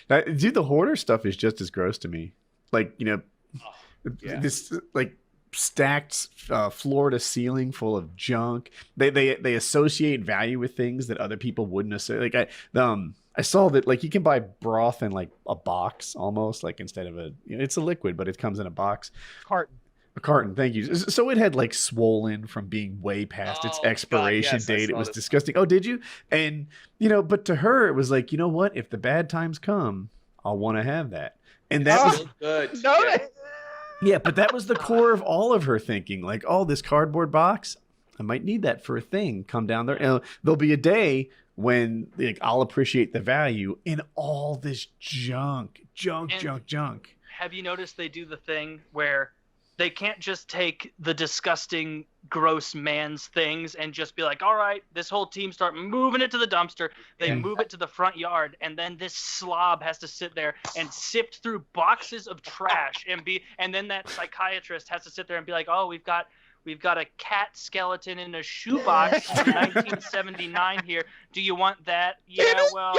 Dude, the hoarder stuff is just as gross to me. Like, this like stacked floor to ceiling full of junk. They associate value with things that other people wouldn't associate. Like I saw that like you can buy broth in like a box almost, like instead of it's a liquid, but it comes in a box. Carton. A carton, thank you. So it had like swollen from being way past its expiration date. It was disgusting. Oh, did you? And but to her it was like, you know what? If the bad times come, I'll want to have that. And that was good. No, yeah, but that was the core of all of her thinking. Like, oh, this cardboard box, I might need that for a thing. Come down there. There'll be a day when like I'll appreciate the value in all this junk. Have you noticed they do the thing where they can't just take the disgusting, gross man's things and just be like, all right, this whole team start moving it to the dumpster. They move it to the front yard, and then this slob has to sit there and sift through boxes of trash and then that psychiatrist has to sit there and be like, oh, we've got a cat skeleton in a shoebox from 1979 here. Do you want that? Yeah, well,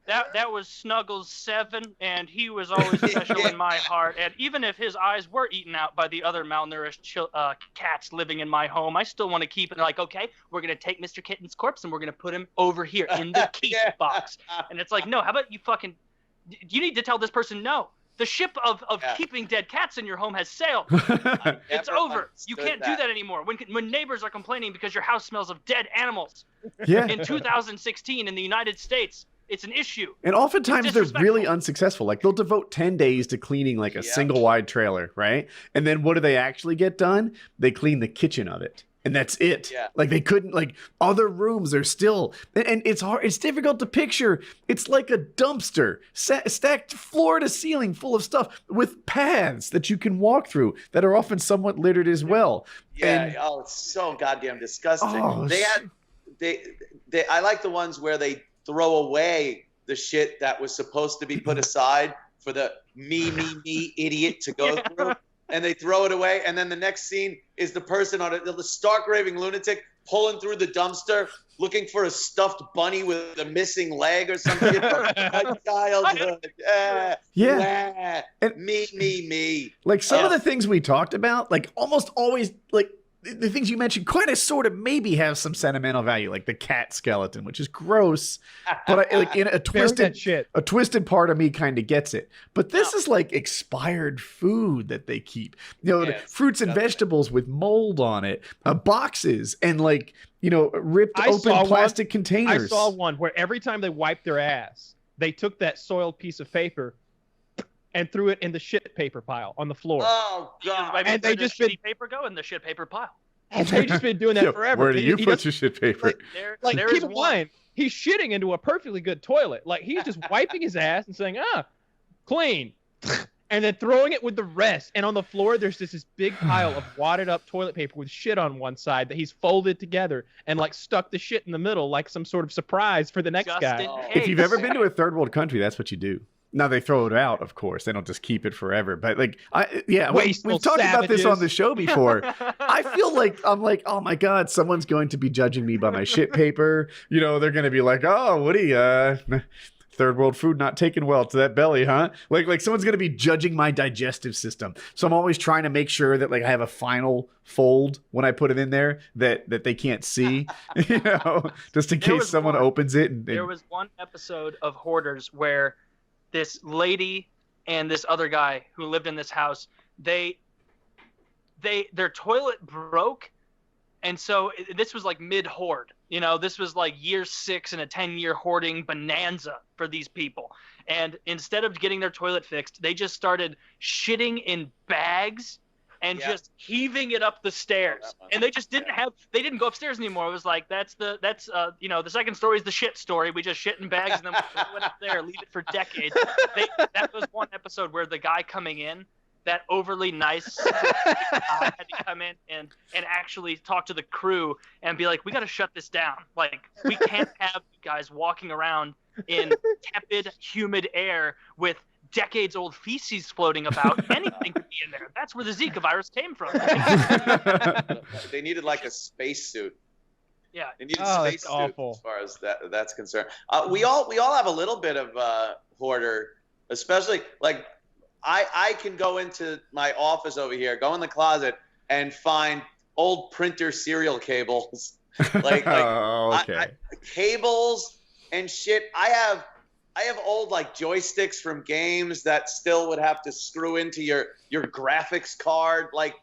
That was Snuggles 7, and he was always special in my heart. And even if his eyes were eaten out by the other malnourished cats living in my home, I still want to keep it. Like, okay, we're going to take Mr. Kitten's corpse and we're going to put him over here in the keep box. And it's like, no, how about you you need to tell this person no. The ship of keeping dead cats in your home has sailed. It's over. You can't do that anymore. When neighbors are complaining because your house smells of dead animals in 2016 in the United States, it's an issue. And oftentimes they're really unsuccessful. Like they'll devote 10 days to cleaning like a single wide trailer, right? And then what do they actually get done? They clean the kitchen of it. And that's it. Yeah. Like they couldn't, like other rooms are still, and it's hard. It's difficult to picture. It's like a dumpster stacked floor to ceiling full of stuff with paths that you can walk through that are often somewhat littered as well. Yeah. And, it's so goddamn disgusting. I like the ones where they throw away the shit that was supposed to be put aside for the me idiot to go through. And they throw it away, and then the next scene is the person on it, the stark raving lunatic pulling through the dumpster looking for a stuffed bunny with a missing leg or something from my childhood. Me. Like some of the things we talked about, like almost always, like the things you mentioned kind of sort of maybe have some sentimental value, like the cat skeleton, which is gross, but like in a twisted part of me kind of gets it. But this is like expired food that they keep, the fruits and vegetables with mold on it, boxes and like, ripped open plastic containers. I saw one where every time they wiped their ass, they took that soiled piece of paper and threw it in the shit paper pile on the floor. Oh, God. And they just shitty paper go in the shit paper pile. And they've just been doing that forever. Where do you put your shit paper? Keep in mind, he's shitting into a perfectly good toilet. Like, he's just wiping his ass and saying, clean. And then throwing it with the rest. And on the floor, there's this big pile of wadded up toilet paper with shit on one side that he's folded together and like stuck the shit in the middle like some sort of surprise for the next guy. If you've ever been to a third world country, that's what you do. Now they throw it out, of course. They don't just keep it forever. But like, we've talked about this on the show before. I feel like I'm like, oh my God, someone's going to be judging me by my shit paper. They're going to be like, oh, Woody, third world food not taken well to that belly, huh? Like someone's going to be judging my digestive system. So I'm always trying to make sure that like I have a final fold when I put it in there that they can't see, just in case someone opens it. There was one episode of Hoarders where this lady and this other guy who lived in this house, their toilet broke. And so this was like mid-hoard. This was like year 6 in a 10-year hoarding bonanza for these people. And instead of getting their toilet fixed, they just started shitting in bags and just heaving it up the stairs. And they just they didn't go upstairs anymore. It was like, the second story is the shit story. We just shit in bags and then we went up there, leave it for decades. That was one episode where the guy coming in, that overly nice had to come in and actually talk to the crew and be like, we got to shut this down. Like, we can't have you guys walking around in tepid, humid air with decades-old feces floating about. Anything could be in there. That's where the Zika virus came from. They needed like a space suit. Yeah. They need a Oh, space that's suit awful. as far as that's concerned. We all have a little bit of hoarder, especially like I can go into my office over here, go in the closet, and find old printer serial cables, like Oh, okay. cables and shit. I have old like joysticks from games that still would have to screw into your graphics card, like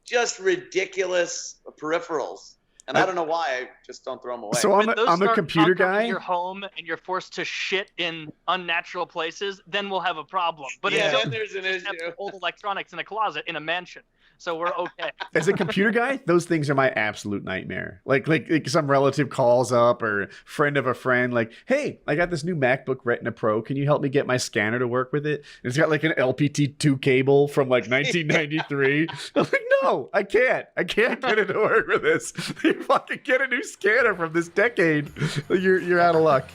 just ridiculous peripherals. And I don't know why, I just don't throw them away. So I'm a computer guy. Your home and you're forced to shit in unnatural places, then we'll have a problem. But yeah, until then there's an issue. have old electronics in a closet in a mansion, so we're okay. As a computer guy, those things are my absolute nightmare. Like some relative calls up or friend of a friend, like, hey, I got this new MacBook Retina Pro. Can you help me get my scanner to work with it? And it's got like an LPT2 cable from like 1993. I'm like, no, I can't get it to work with this. You fucking get a new scanner from this decade. You're out of luck.